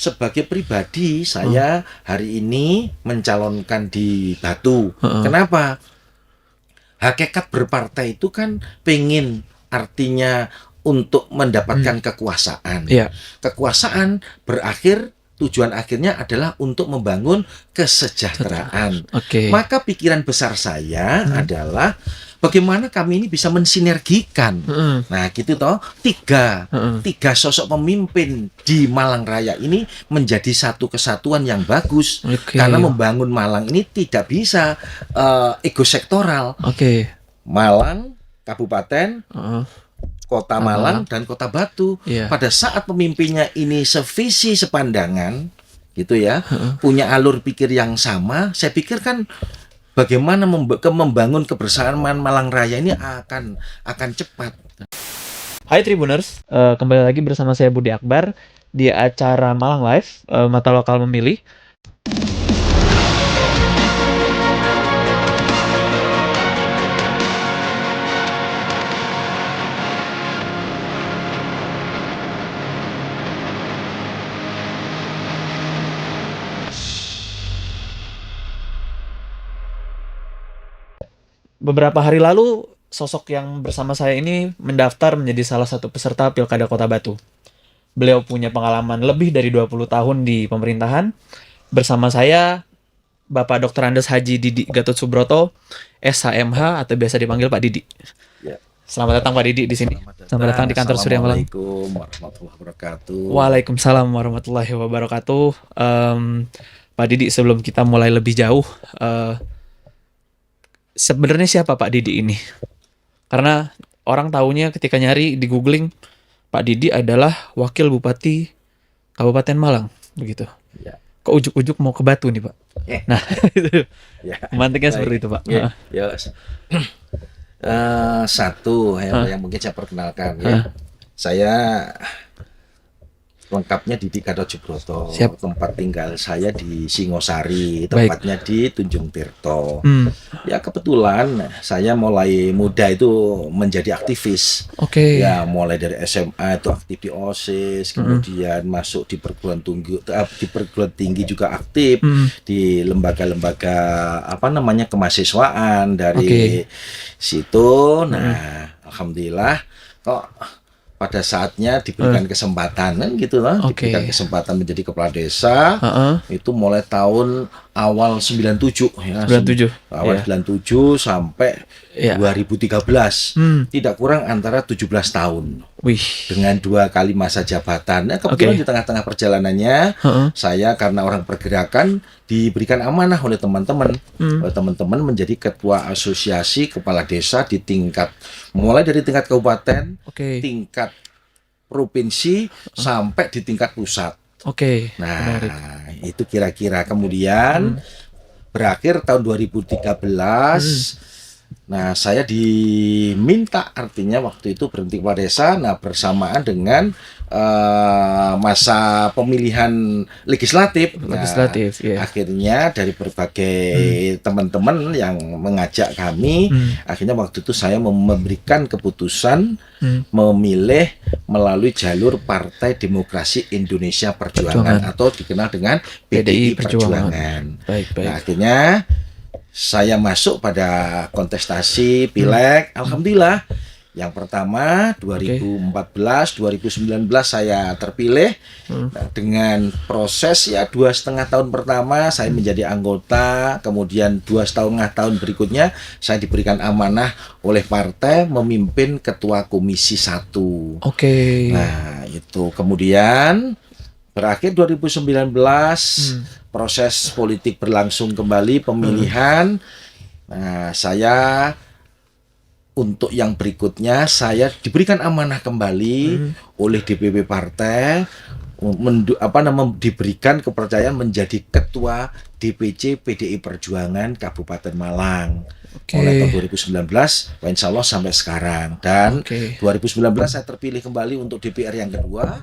sebagai pribadi saya hari ini mencalonkan di Batu. Kenapa? Hakikat berpartai itu kan pengen, artinya untuk mendapatkan kekuasaan. Kekuasaan berakhir, tujuan akhirnya adalah untuk membangun kesejahteraan. Maka pikiran besar saya adalah bagaimana kami ini bisa mensinergikan. Nah, gitu toh, tiga sosok pemimpin di Malang Raya ini menjadi satu kesatuan yang bagus. Karena membangun Malang ini tidak bisa ego sektoral. Malang, Kabupaten, Kota Malang dan Kota Batu. Pada saat pemimpinnya ini sevisi sepandangan, gitu ya, punya alur pikir yang sama, saya pikir kan bagaimana membangun kebersamaan Malang Raya ini akan cepat. Hai Tribuners, kembali lagi bersama saya Budi Akbar di acara Malang Live, Mata Lokal Memilih. Beberapa hari lalu, sosok yang bersama saya ini mendaftar menjadi salah satu peserta Pilkada Kota Batu. Beliau punya pengalaman lebih dari 20 tahun di pemerintahan. Bersama saya, Bapak Dr. Andes Haji Didi Gatot Subroto, SHMH atau biasa dipanggil Pak Didi. Selamat datang Pak Didi di sini. Selamat datang di kantor Surya Malang. Assalamualaikum warahmatullahi wabarakatuh. Waalaikumsalam warahmatullahi wabarakatuh. Pak Didi, sebelum kita mulai lebih jauh, sebenarnya siapa Pak Didi ini? Karena orang taunya ketika nyari di googling, Pak Didi adalah Wakil Bupati Kabupaten Malang, begitu. Kok ujuk-ujuk mau ke Batu nih Pak? Nah, itu mantiknya seperti itu Pak. Satu yang mungkin saya perkenalkan ya. Saya lengkapnya Didi Gatot Subroto. Tempat tinggal saya di Singosari, tempatnya di Tunjung Tirto. Ya kebetulan saya mulai muda itu menjadi aktivis. Ya mulai dari SMA itu aktif di OSIS, kemudian masuk di perguruan tinggi juga aktif di lembaga-lembaga kemahasiswaan dari situ. Nah, alhamdulillah kok pada saatnya diberikan kesempatan kan gitu lah, diberikan kesempatan menjadi kepala desa. Itu mulai tahun awal 97 ya. 97 sampai 2013. Tidak kurang antara 17 tahun. Dengan 2 kali masa jabatan. Nah, kebetulan di tengah-tengah perjalanannya saya karena orang pergerakan diberikan amanah oleh teman-teman. Teman-teman menjadi ketua asosiasi kepala desa di mulai dari tingkat kabupaten, tingkat provinsi sampai di tingkat pusat. Nah, menarik. Itu kira-kira kemudian berakhir tahun 2013. Nah, saya diminta artinya waktu itu berhenti kepala desa. Nah, bersamaan dengan masa pemilihan legislatif. Akhirnya dari berbagai teman-teman yang mengajak kami, akhirnya waktu itu saya memberikan keputusan memilih melalui jalur Partai Demokrasi Indonesia Perjuangan atau dikenal dengan PDI Perjuangan. Nah, akhirnya saya masuk pada kontestasi Pileg. Alhamdulillah yang pertama 2014, 2019 saya terpilih. Nah, dengan proses ya 2,5 tahun pertama saya menjadi anggota, kemudian 2,5 tahun berikutnya saya diberikan amanah oleh partai memimpin ketua komisi 1. Nah, itu kemudian berakhir 2019, proses politik berlangsung kembali, pemilihan. Nah, saya untuk yang berikutnya saya diberikan amanah kembali oleh DPP partai, diberikan kepercayaan menjadi ketua DPC PDI Perjuangan Kabupaten Malang. Mulai tahun 2019, insya Allah sampai sekarang. Dan 2019 saya terpilih kembali untuk DPR yang kedua.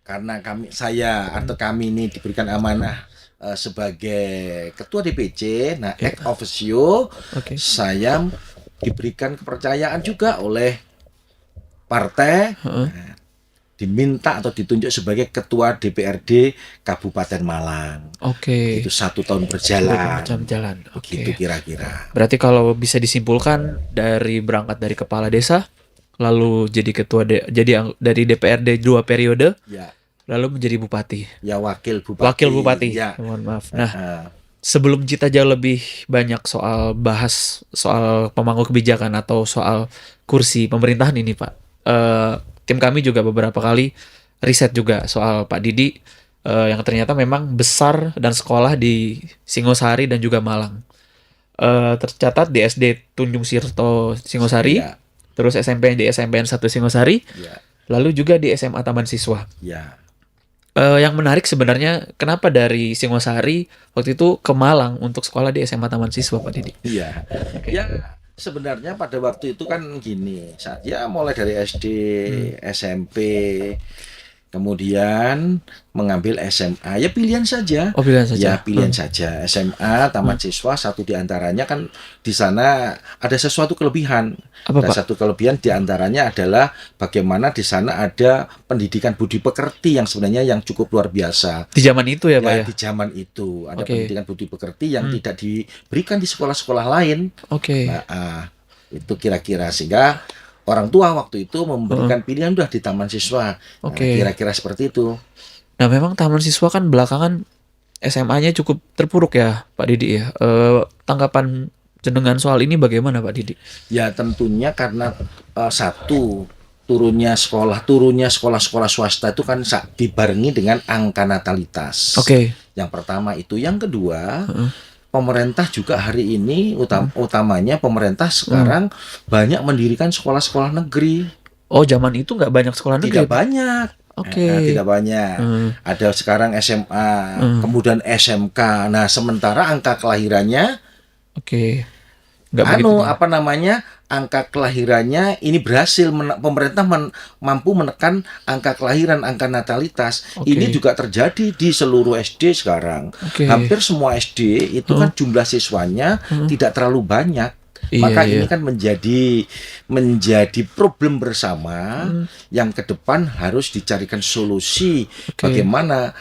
Karena kami ini diberikan amanah sebagai ketua DPC, nah ex officio saya diberikan kepercayaan juga oleh partai diminta atau ditunjuk sebagai ketua DPRD Kabupaten Malang. Oke. Itu 1 tahun berjalan. Jalan. Begitu Oke. kira-kira. Berarti kalau bisa disimpulkan berangkat dari kepala desa, lalu jadi dari DPRD 2 periode, Ya, lalu menjadi bupati. ya wakil bupati. Wakil bupati. Ya. Mohon maaf. Nah, sebelum kita jauh lebih banyak bahas soal pemangku kebijakan atau soal kursi pemerintahan ini, Pak, tim kami juga beberapa kali riset juga soal Pak Didi, yang ternyata memang besar dan sekolah di Singosari dan juga Malang. Tercatat di SD Tunjung Sirto Singosari, Ya. terus SMP di SMPN 1 Singosari, Ya. lalu juga di SMA Taman Siswa. Ya. Yang menarik sebenarnya kenapa dari Singosari waktu itu ke Malang untuk sekolah di SMA Taman Siswa, Pak Didi? Iya. Ya, sebenarnya pada waktu itu kan gini, saya mulai dari SD, SMP, kemudian mengambil SMA, ya pilihan saja. Oh, pilihan saja. Ya pilihan saja. SMA, Taman Siswa, satu diantaranya kan di sana ada sesuatu kelebihan. Apa, Ada Pak? satu kelebihan diantaranya adalah bagaimana di sana ada pendidikan budi pekerti yang sebenarnya yang cukup luar biasa. Di zaman itu ya, Pak Ya, ya? di zaman itu ada Oke. pendidikan budi pekerti yang tidak diberikan di sekolah-sekolah lain. Oke. Nah, itu kira-kira sehingga orang tua waktu itu memberikan pilihan udah di Taman Siswa. Nah, Oke. kira-kira seperti itu. Nah, memang Taman Siswa kan belakangan SMA-nya cukup terpuruk ya, Pak Didi ya. Tanggapan jenengan soal ini bagaimana, Pak Didi? Ya tentunya karena satu turunnya sekolah-sekolah swasta itu kan dibarengi dengan angka natalitas. Oke. Yang pertama itu, yang kedua, pemerintah juga hari ini utamanya pemerintah sekarang banyak mendirikan sekolah-sekolah negeri. Oh, zaman itu nggak banyak sekolah negeri. Tidak banyak. Oke. Tidak banyak. Ada sekarang SMA, kemudian SMK. Nah, sementara angka kelahirannya Oke. Nggak begitu tinggi. Angka kelahirannya ini berhasil pemerintah mampu menekan angka kelahiran, angka natalitas. Oke. Ini juga terjadi di seluruh SD sekarang. Oke. Hampir semua SD itu kan jumlah siswanya tidak terlalu banyak. Iya, Maka iya. ini kan menjadi problem bersama yang ke depan harus dicarikan solusi. Oke. Bagaimana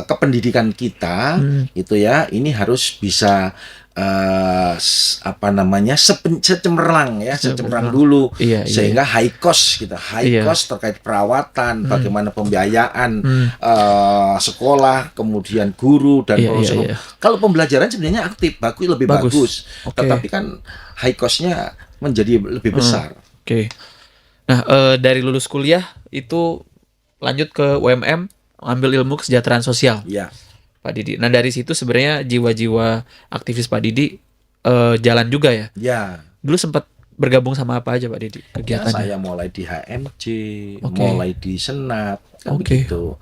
kependidikan kita itu ya ini harus bisa secemerlang dulu, Iya, sehingga high cost Iya. cost terkait perawatan, bagaimana pembiayaan sekolah, kemudian guru dan Iya, proses. iya. Kalau pembelajaran sebenarnya aktif, lebih bagus. Oke. Tetapi kan high cost-nya menjadi lebih besar. Oke. Nah, dari lulus kuliah itu lanjut ke UMM, ambil ilmu kesejahteraan sosial, Ya. Pak Didi. Nah, dari situ sebenarnya jiwa-jiwa aktivis Pak Didi jalan juga ya. Ya. Dulu sempat bergabung sama apa aja, Pak Didi, Ya, kegiatannya? saya mulai di HMJ, Oke. mulai di Senat, kan Oke. begitu.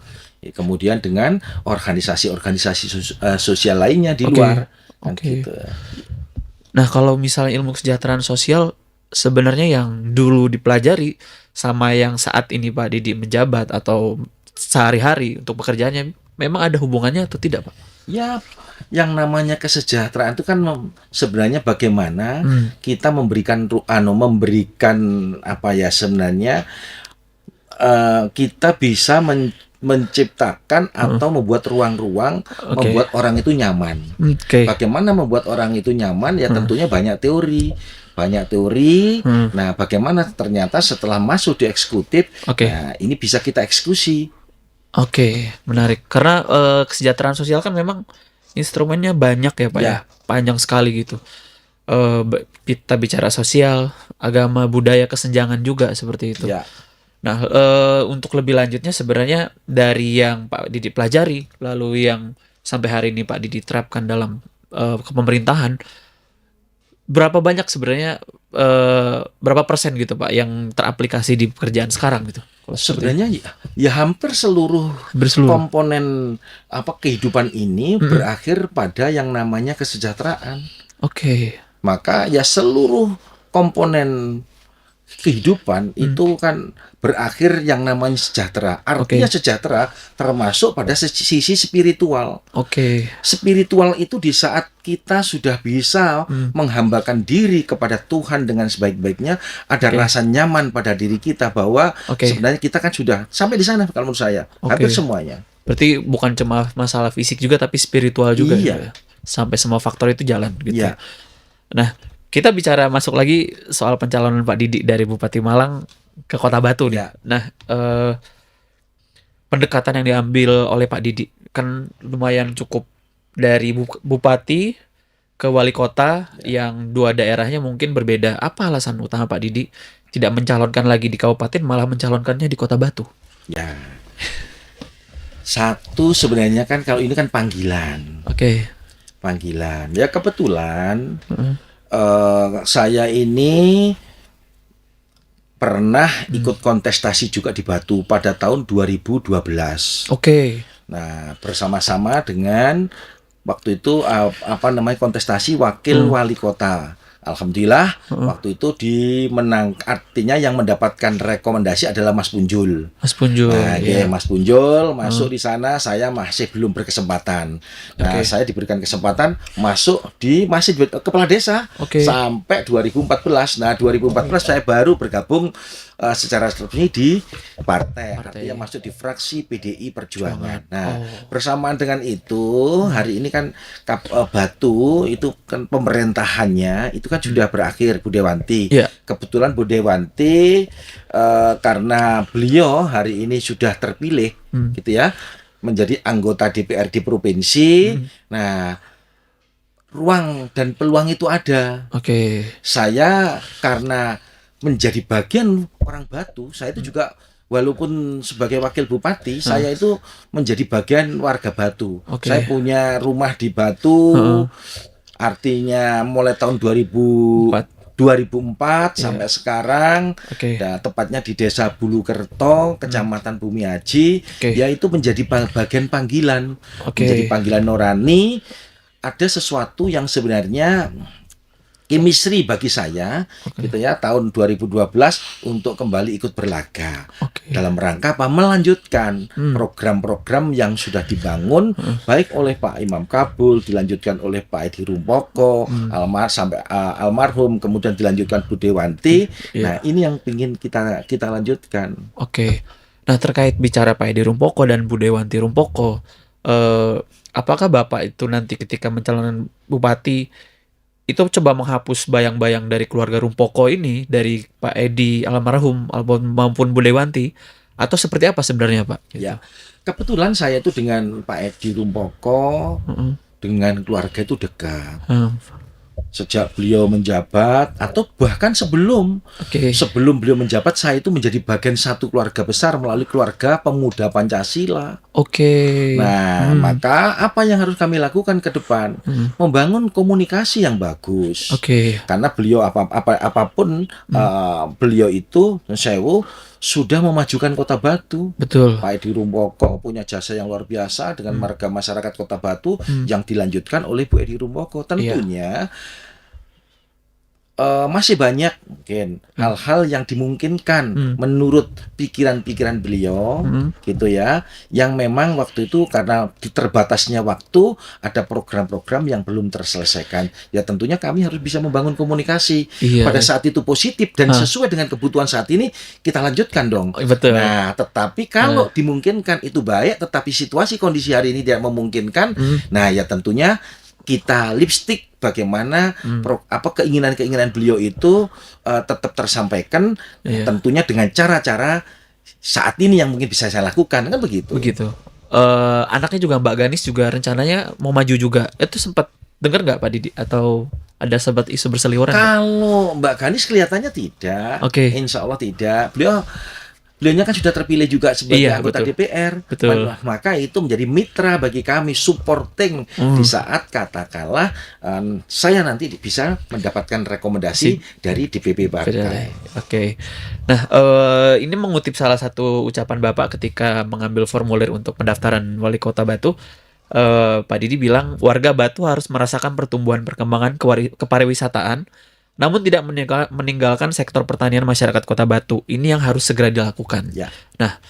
Kemudian dengan organisasi-organisasi sosial lainnya di Oke. luar, kan Oke. gitu. Nah, kalau misalnya ilmu kesejahteraan sosial sebenarnya yang dulu dipelajari sama yang saat ini Pak Didi menjabat atau sehari-hari untuk pekerjaannya memang ada hubungannya atau tidak, Pak? Ya, yang namanya kesejahteraan itu kan sebenarnya bagaimana kita memberikan apa ya sebenarnya kita bisa menciptakan atau membuat ruang-ruang membuat orang itu nyaman. Oke. Bagaimana membuat orang itu nyaman? Ya tentunya banyak teori. Nah, bagaimana ternyata setelah masuk di eksekutif, Oke. nah, ini bisa kita eksekusi. Oke, menarik. Karena kesejahteraan sosial kan memang instrumennya banyak ya, Pak ya. Ya. Panjang sekali gitu. Kita bicara sosial, agama, budaya, kesenjangan juga seperti itu. Ya. Nah, untuk lebih lanjutnya sebenarnya dari yang Pak Didi pelajari, lalu yang sampai hari ini Pak Didi terapkan dalam kepemerintahan, berapa banyak sebenarnya berapa persen gitu Pak yang teraplikasi di pekerjaan sekarang gitu? Kalau seperti Sebenarnya ya hampir seluruh berseluruh. komponen kehidupan ini berakhir pada yang namanya kesejahteraan. Oke. Maka ya seluruh komponen kehidupan itu kan berakhir yang namanya sejahtera. Artinya sejahtera termasuk pada sisi spiritual. Spiritual itu di saat kita sudah bisa menghambakan diri kepada Tuhan dengan sebaik-baiknya, ada rasa nyaman pada diri kita bahwa sebenarnya kita kan sudah sampai di sana kalau menurut saya. Hampir semuanya. Berarti bukan cuma masalah fisik juga tapi spiritual juga. Iya. Ya? Sampai semua faktor itu jalan gitu. Iya. Nah, kita bicara masuk lagi soal pencalonan Pak Didi dari Bupati Malang ke Kota Batu nih. Ya. Nah, pendekatan yang diambil oleh Pak Didi kan lumayan cukup, dari Bupati ke Wali Kota yang dua daerahnya mungkin berbeda. Apa alasan utama Pak Didi tidak mencalonkan lagi di kabupaten, malah mencalonkannya di Kota Batu? Ya. Satu sebenarnya kan kalau ini kan panggilan. Panggilan. Ya kebetulan saya ini pernah ikut kontestasi juga di Batu pada tahun 2012. Nah, bersama-sama dengan waktu itu kontestasi wakil wali kota. Alhamdulillah waktu itu artinya yang mendapatkan rekomendasi adalah Mas Punjul. Nah, Mas Punjul masuk di sana, saya masih belum berkesempatan. Nah, saya diberikan kesempatan masuk masih kepala desa sampai 2014. Nah, 2014 saya baru bergabung secara resmi di partai, artinya masuk di fraksi PDI Perjuangan. Nah, bersamaan dengan itu, hari ini kan Batu itu kan pemerintahannya itu kan sudah berakhir, Bu Dewanti. Kebetulan Bu Dewanti karena beliau hari ini sudah terpilih gitu ya, menjadi anggota DPRD provinsi. Nah, ruang dan peluang itu ada. Saya karena menjadi bagian orang Batu, saya itu juga walaupun sebagai wakil bupati, saya itu menjadi bagian warga Batu. Saya punya rumah di Batu, artinya mulai tahun 2004 sampai sekarang, tepatnya di Desa Bulukerto, Kecamatan Bumi Aji, yaitu menjadi bagian panggilan, menjadi panggilan nurani. Ada sesuatu yang sebenarnya chemistry bagi saya gitu ya, tahun 2012 untuk kembali ikut berlaga dalam rangka melanjutkan program-program yang sudah dibangun baik oleh Pak Imam Kabul, dilanjutkan oleh Pak Edi Rumpoko, almarhum, kemudian dilanjutkan Bu Dewanti. Nah, ini yang ingin kita lanjutkan. Nah, terkait bicara Pak Edi Rumpoko dan Bu Dewanti Rumpoko, apakah Bapak itu nanti ketika mencalonkan bupati itu coba menghapus bayang-bayang dari keluarga Rumpoko ini, dari Pak Edi almarhum maupun Bu Dewanti, atau seperti apa sebenarnya, Pak? Ya, kebetulan saya itu dengan Pak Edi Rumpoko, dengan keluarga itu dekat. Sejak beliau menjabat atau bahkan sebelum beliau menjabat, saya itu menjadi bagian satu keluarga besar melalui keluarga pemuda Pancasila. Nah, maka apa yang harus kami lakukan ke depan? Membangun komunikasi yang bagus. Karena beliau apapun beliau itu sudah memajukan Kota Batu. Pak Edi Rumpoko punya jasa yang luar biasa dengan warga masyarakat Kota Batu yang dilanjutkan oleh Bu Edi Rumpoko. Tentunya masih banyak mungkin hal-hal yang dimungkinkan menurut pikiran-pikiran beliau gitu ya, yang memang waktu itu karena terbatasnya waktu ada program-program yang belum terselesaikan. Ya tentunya kami harus bisa membangun komunikasi pada saat itu positif dan sesuai dengan kebutuhan saat ini, kita lanjutkan dong. Nah, tetapi kalau dimungkinkan itu baik, tetapi situasi kondisi hari ini tidak memungkinkan, nah ya tentunya kita lipstick bagaimana keinginan-keinginan beliau itu tetap tersampaikan, tentunya dengan cara-cara saat ini yang mungkin bisa saya lakukan, kan begitu. Anaknya juga Mbak Ganis juga rencananya mau maju juga. Itu sempat dengar nggak Pak Didi, atau ada sempat isu berseliweran? Kalau Mbak Ganis kelihatannya tidak. Insya Allah tidak. Beliaunya kan sudah terpilih juga sebagai anggota DPR. Maka itu menjadi mitra bagi kami, supporting di saat katakanlah saya nanti bisa mendapatkan rekomendasi dari DPP partai. Nah, ini mengutip salah satu ucapan Bapak ketika mengambil formulir untuk pendaftaran Wali Kota Batu. Pak Didi bilang warga Batu harus merasakan pertumbuhan perkembangan kepariwisataan namun tidak meninggalkan sektor pertanian masyarakat Kota Batu. Ini yang harus segera dilakukan. Ya. Nah,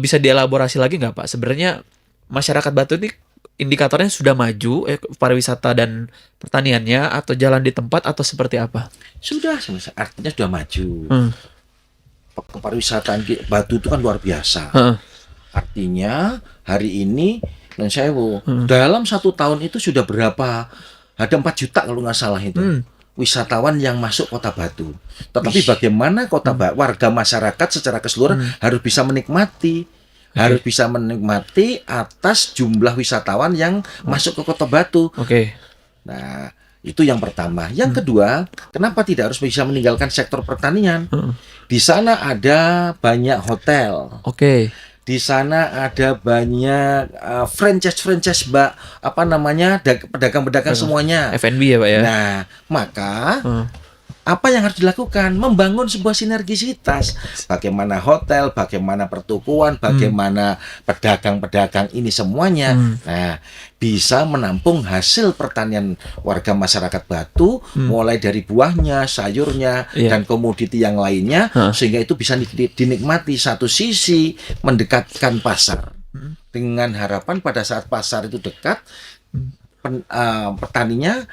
bisa dielaborasi lagi nggak Pak? Sebenarnya masyarakat Batu ini indikatornya sudah maju pariwisata dan pertaniannya, atau jalan di tempat, atau seperti apa? Sudah, artinya sudah maju. Hmm. Pariwisataan Batu itu kan luar biasa. Heeh. Artinya hari ini dalam 1 tahun itu sudah berapa? Ada 4 juta kalau nggak salah itu wisatawan yang masuk Kota Batu. Tetapi bagaimana warga masyarakat secara keseluruhan harus bisa menikmati, harus bisa menikmati atas jumlah wisatawan yang masuk ke Kota Batu. Oke. Nah, itu yang pertama. Yang kedua, kenapa tidak harus bisa meninggalkan sektor pertanian? Di sana ada banyak hotel. Oke. Di sana ada banyak franchise pedagang-pedagang semuanya. F&B ya Pak ya. Nah, maka apa yang harus dilakukan? Membangun sebuah sinergisitas. Bagaimana hotel, bagaimana pertukuan, bagaimana pedagang-pedagang ini semuanya. Nah, bisa menampung hasil pertanian warga masyarakat Batu, mulai dari buahnya, sayurnya, dan komoditi yang lainnya, sehingga itu bisa dinikmati. Satu sisi mendekatkan pasar, dengan harapan pada saat pasar itu dekat, petaninya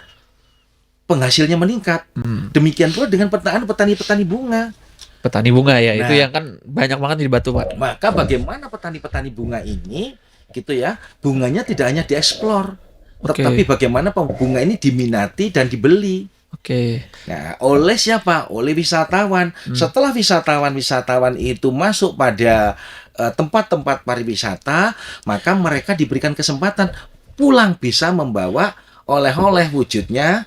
penghasilnya meningkat. Demikian pula dengan petani-petani bunga. Petani bunga ya, Nah, itu yang kan banyak banget di Batu Pak. Maka bagaimana petani-petani bunga ini, gitu ya, bunganya tidak hanya dieksplor, tetapi bagaimana bunga ini diminati dan dibeli. Oke. Nah, oleh siapa? Oleh wisatawan. Setelah wisatawan itu masuk pada tempat-tempat pariwisata, maka mereka diberikan kesempatan pulang bisa membawa oleh-oleh wujudnya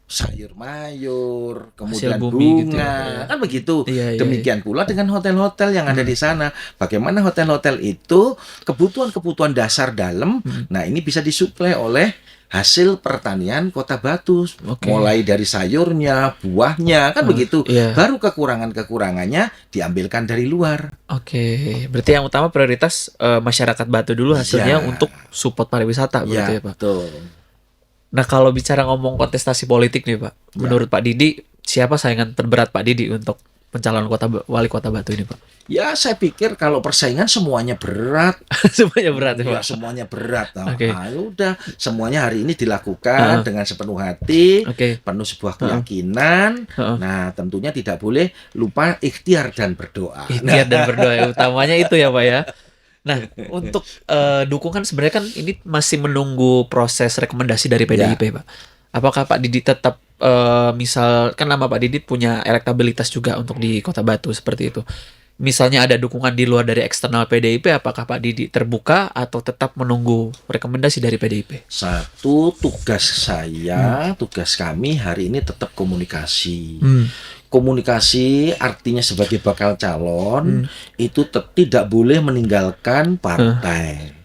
sayur mayur, kemudian bumi bunga, gitu ya, kan begitu. Iya, Demikian pula dengan hotel-hotel yang ada di sana. Bagaimana hotel-hotel itu kebutuhan-kebutuhan dasar dalam, nah ini bisa disuplai oleh hasil pertanian Kota Batu, mulai dari sayurnya, buahnya, kan begitu. Baru kekurangan-kekurangannya diambilkan dari luar. Oke, berarti yang utama prioritas masyarakat Batu dulu hasilnya untuk support pariwisata, berarti ya Pak. Betul. Nah, kalau bicara ngomong kontestasi politik nih Pak, menurut Pak Didi, siapa saingan terberat Pak Didi untuk pencalonan wali kota Batu ini Pak? Ya, saya pikir kalau persaingan semuanya berat. Semuanya berat ya Pak? Semuanya berat. Nah, udah, semuanya hari ini dilakukan dengan sepenuh hati, penuh sebuah keyakinan. Nah, tentunya tidak boleh lupa ikhtiar dan berdoa. Ikhtiar dan berdoa, ya, utamanya itu ya Pak ya. Nah, untuk dukungan sebenarnya kan ini masih menunggu proses rekomendasi dari PDIP Pak. Apakah Pak Didi tetap misal kan nama Pak Didi punya elektabilitas juga untuk di Kota Batu seperti itu. Misalnya ada dukungan di luar dari eksternal PDIP, apakah Pak Didi terbuka atau tetap menunggu rekomendasi dari PDIP? Satu, tugas kami hari ini tetap komunikasi. Komunikasi artinya sebagai bakal calon itu tidak boleh meninggalkan partai.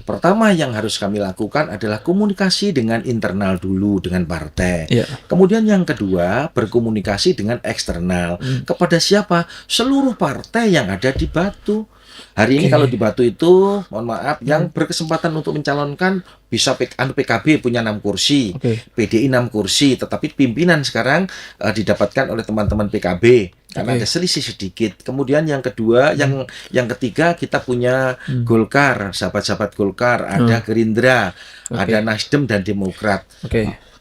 Pertama yang harus kami lakukan adalah komunikasi dengan internal dulu dengan partai. Kemudian yang kedua berkomunikasi dengan eksternal. Kepada siapa? Seluruh partai yang ada di Batu. Hari ini kalau di Batu itu, mohon maaf, yang berkesempatan untuk mencalonkan bisa PKB punya 6 kursi, PDI 6 kursi, tetapi pimpinan sekarang didapatkan oleh teman-teman PKB karena ada selisih sedikit. Kemudian yang kedua, yang ketiga kita punya Golkar, sahabat-sahabat Golkar, ada Gerindra, ada Nasdem dan Demokrat.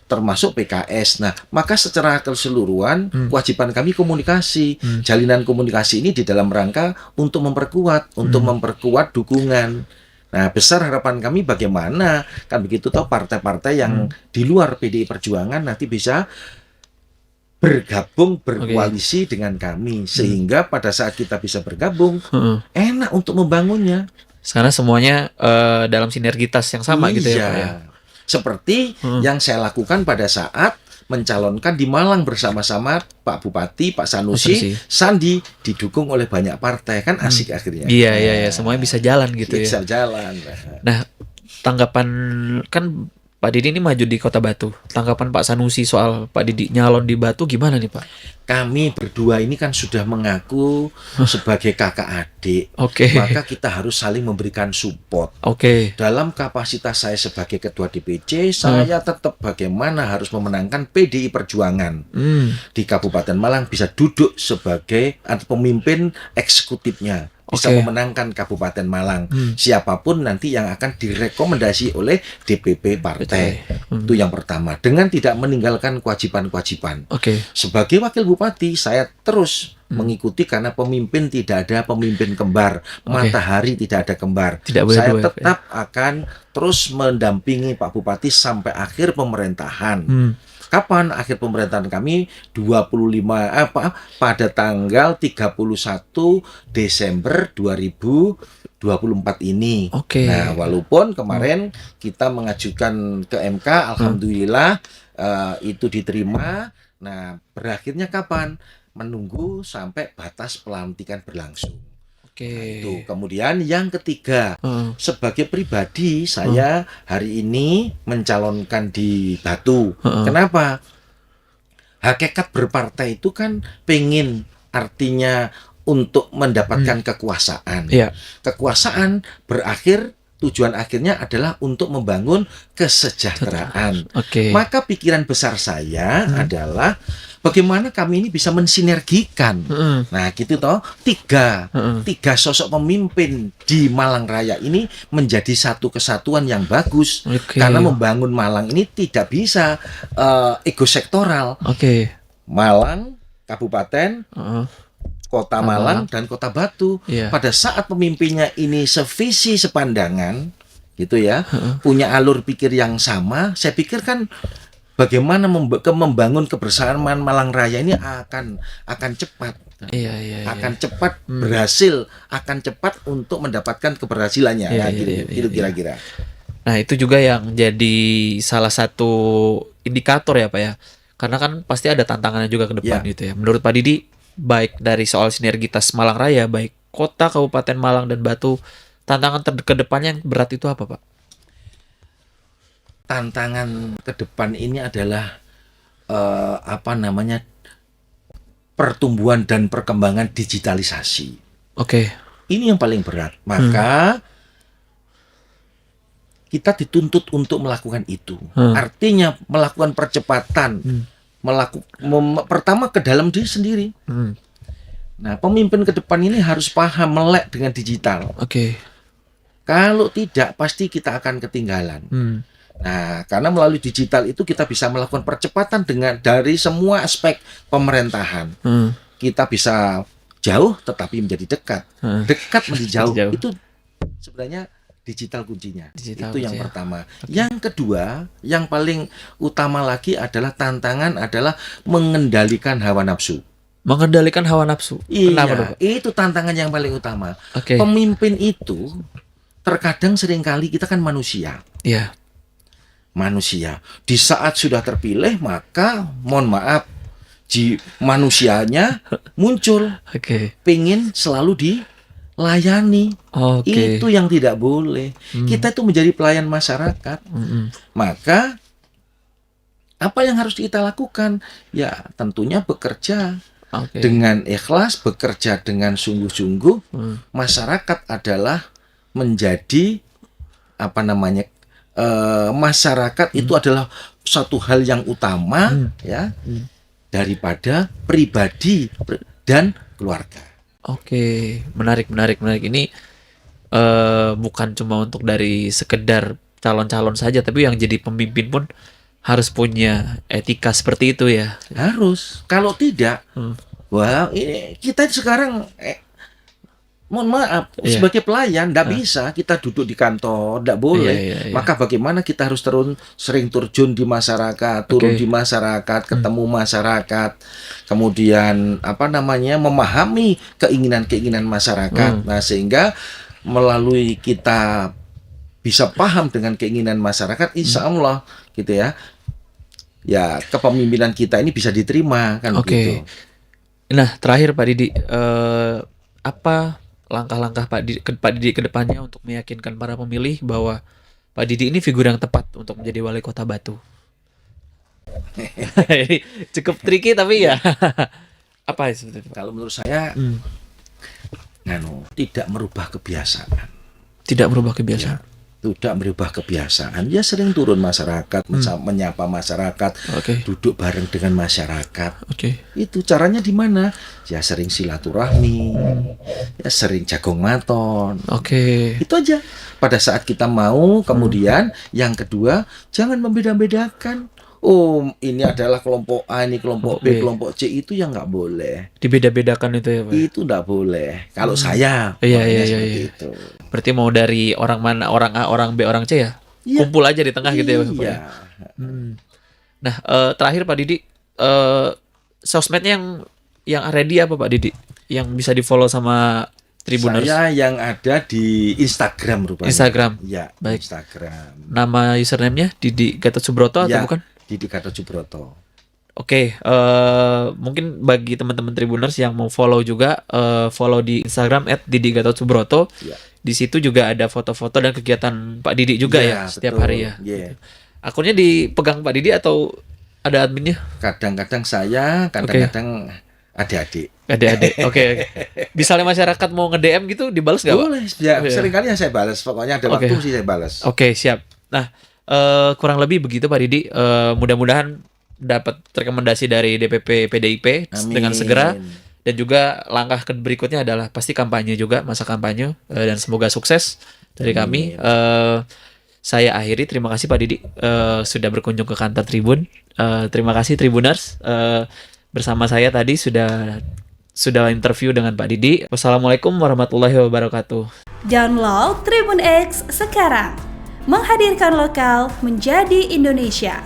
Termasuk PKS. Nah, maka secara keseluruhan kewajiban kami komunikasi. Jalinan komunikasi ini di dalam rangka untuk memperkuat dukungan. Nah, besar harapan kami bagaimana kan begitu toh partai-partai yang di luar PDI Perjuangan nanti bisa berkoalisi dengan kami sehingga pada saat kita bisa bergabung enak untuk membangunnya. Karena semuanya dalam sinergitas yang sama gitu ya Pak ya. Seperti yang saya lakukan pada saat mencalonkan di Malang bersama-sama Pak Bupati, Pak Sanusi, Sandi didukung oleh banyak partai, kan asik akhirnya. Iya, semuanya bisa jalan gitu ya. Bisa jalan. Nah, tanggapan kan Pak Didi ini maju di Kota Batu. Tanggapan Pak Sanusi soal Pak Didi nyalon di Batu gimana nih Pak? Kami berdua ini kan sudah mengaku sebagai kakak adik, Oke. maka kita harus saling memberikan support. Oke. Dalam kapasitas saya sebagai ketua DPC, saya tetap bagaimana harus memenangkan PDI Perjuangan di Kabupaten Malang, bisa duduk sebagai pemimpin eksekutifnya, bisa Oke. memenangkan Kabupaten Malang. Siapapun nanti yang akan direkomendasi oleh DPP partai. Itu yang pertama. Dengan tidak meninggalkan kewajiban-kewajiban. Oke. Sebagai wakil bupati, saya terus mengikuti karena pemimpin tidak ada pemimpin kembar, matahari tidak ada kembar. Tidak boleh Saya dua, tetap akan terus mendampingi Pak Bupati sampai akhir pemerintahan. Kapan akhir pemerintahan kami? 25 pada tanggal 31 Desember 2024 ini. Oke. Nah, walaupun kemarin kita mengajukan ke MK, alhamdulillah itu diterima. Nah, berakhirnya kapan? Menunggu sampai batas pelantikan berlangsung. Oke. Itu. Kemudian yang ketiga, sebagai pribadi saya hari ini mencalonkan di Batu. Kenapa? Hakikat berpartai itu kan pengen, artinya untuk mendapatkan kekuasaan. Iya. Kekuasaan berakhir, tujuan akhirnya adalah untuk membangun kesejahteraan. Oke. Maka pikiran besar saya adalah bagaimana kami ini bisa mensinergikan. Nah, gitu toh, tiga sosok pemimpin di Malang Raya ini menjadi satu kesatuan yang bagus. Oke. Karena membangun Malang ini tidak bisa ego sektoral. Oke. Malang, Kabupaten, Kota Malang. Malang, dan Kota Batu. Iya. Pada saat pemimpinnya ini sevisi sepandangan, gitu ya, punya alur pikir yang sama, saya pikir kan bagaimana membangun kebersamaan Malang Raya ini akan cepat. Iya. Akan cepat berhasil, akan cepat untuk mendapatkan keberhasilannya. Iya, Nah, iya, gitu iya. kira-kira. Nah, itu juga yang jadi salah satu indikator ya Pak ya. Karena kan pasti ada tantangannya juga ke depan Ya. gitu ya. Menurut Pak Didi, baik dari soal sinergitas Malang Raya, baik kota, kabupaten Malang, dan Batu, tantangan ke depannya yang berat itu apa Pak? Tantangan ke depan ini adalah pertumbuhan dan perkembangan digitalisasi. Oke. Ini yang paling berat. Maka kita dituntut untuk melakukan itu. Artinya melakukan percepatan. Pertama ke dalam diri sendiri. Nah, pemimpin ke depan ini harus paham melek dengan digital. Oke. Kalau tidak, pasti kita akan ketinggalan. Nah, karena melalui digital itu kita bisa melakukan percepatan dari semua aspek pemerintahan. Kita bisa jauh tetapi menjadi dekat. Dekat menjadi jauh. Jauh. Itu sebenarnya digital kuncinya. Digital Itu yang kuncinya. pertama. Yang kedua, yang paling utama lagi adalah tantangan adalah mengendalikan hawa nafsu. Mengendalikan hawa nafsu. Kenapa tuh, Iya, Pak? itu tantangan yang paling utama. Oke. Pemimpin itu terkadang seringkali kita kan manusia. Iya. Manusia. Di saat sudah terpilih, maka mohon maaf, manusianya muncul, Oke. pengen selalu dilayani. Oke. Itu yang tidak boleh. Kita itu menjadi pelayan masyarakat. Maka apa yang harus kita lakukan? Ya, tentunya bekerja Oke. dengan ikhlas, bekerja dengan sungguh-sungguh. Masyarakat adalah menjadi masyarakat itu adalah satu hal yang utama ya daripada pribadi dan keluarga. Oke, menarik. Ini bukan cuma untuk dari sekedar calon-calon saja, tapi yang jadi pemimpin pun harus punya etika seperti itu ya. Harus. Kalau tidak, wah, ini kita sekarang mohon maaf, Iya. sebagai pelayan tidak bisa kita duduk di kantor, tidak boleh. Iya. Maka bagaimana kita harus sering terjun di masyarakat, turun Oke. di masyarakat, ketemu masyarakat, kemudian memahami keinginan-keinginan masyarakat. Nah, sehingga melalui kita bisa paham dengan keinginan masyarakat, insya Allah gitu ya. Ya, kepemimpinan kita ini bisa diterima kan Oke. gitu. Nah, terakhir Pak Didi, apa langkah-langkah Pak Didi ke depannya untuk meyakinkan para pemilih bahwa Pak Didi ini figur yang tepat untuk menjadi wali kota Batu? Ini cukup tricky tapi ya. Apa seperti itu, Pak? Kalau menurut saya, tidak merubah kebiasaan. Tidak berubah kebiasaan. Tidak merubah kebiasaan. Ya sering turun masyarakat, menyapa masyarakat, duduk bareng dengan masyarakat. Itu caranya di mana? Ya sering silaturahmi, ya sering jagong maton. Itu aja. Pada saat kita mau, kemudian yang kedua, jangan membeda-bedakan. Oh, ini adalah kelompok A, ini kelompok B, kelompok C, itu yang nggak boleh. Dibeda-bedakan itu ya, Pak? Itu nggak boleh. Kalau saya, seperti itu. Berarti mau dari orang mana, orang A, orang B, orang C ya? Kumpul aja di tengah gitu ya, Pak? Iya. Nah, terakhir Pak Didi, sosmednya yang ready apa Pak Didi? Yang bisa di-follow sama Tribuners? Saya yang ada di Instagram rupanya. Instagram? Ya, baik. Instagram. Nama username-nya Didi Gatot Subroto atau bukan? Didi Gatot Subroto. Mungkin bagi teman-teman Tribuners yang mau follow juga, follow di Instagram @DidiGatotSubroto. Di situ juga ada foto-foto dan kegiatan Pak Didi juga ya setiap hari ya. Akunnya dipegang Pak Didi atau ada adminnya? Kadang-kadang saya, kadang-kadang adik-adik. Oke. Misalnya masyarakat mau nge-DM gitu dibalas nggak, Pak? Boleh. Ya, seringkali saya balas. Pokoknya ada waktu sih saya balas. Siap. Nah, kurang lebih begitu Pak Didi. Mudah-mudahan dapat rekomendasi dari DPP PDIP dengan segera, dan juga langkah berikutnya adalah pasti kampanye juga, masa kampanye, dan semoga sukses dari kami. Saya akhiri, terima kasih Pak Didi sudah berkunjung ke kantor Tribun. Terima kasih Tribuners, bersama saya tadi sudah interview dengan Pak Didi. Wassalamualaikum warahmatullahi wabarakatuh. Download Tribun X sekarang, menghadirkan lokal menjadi Indonesia.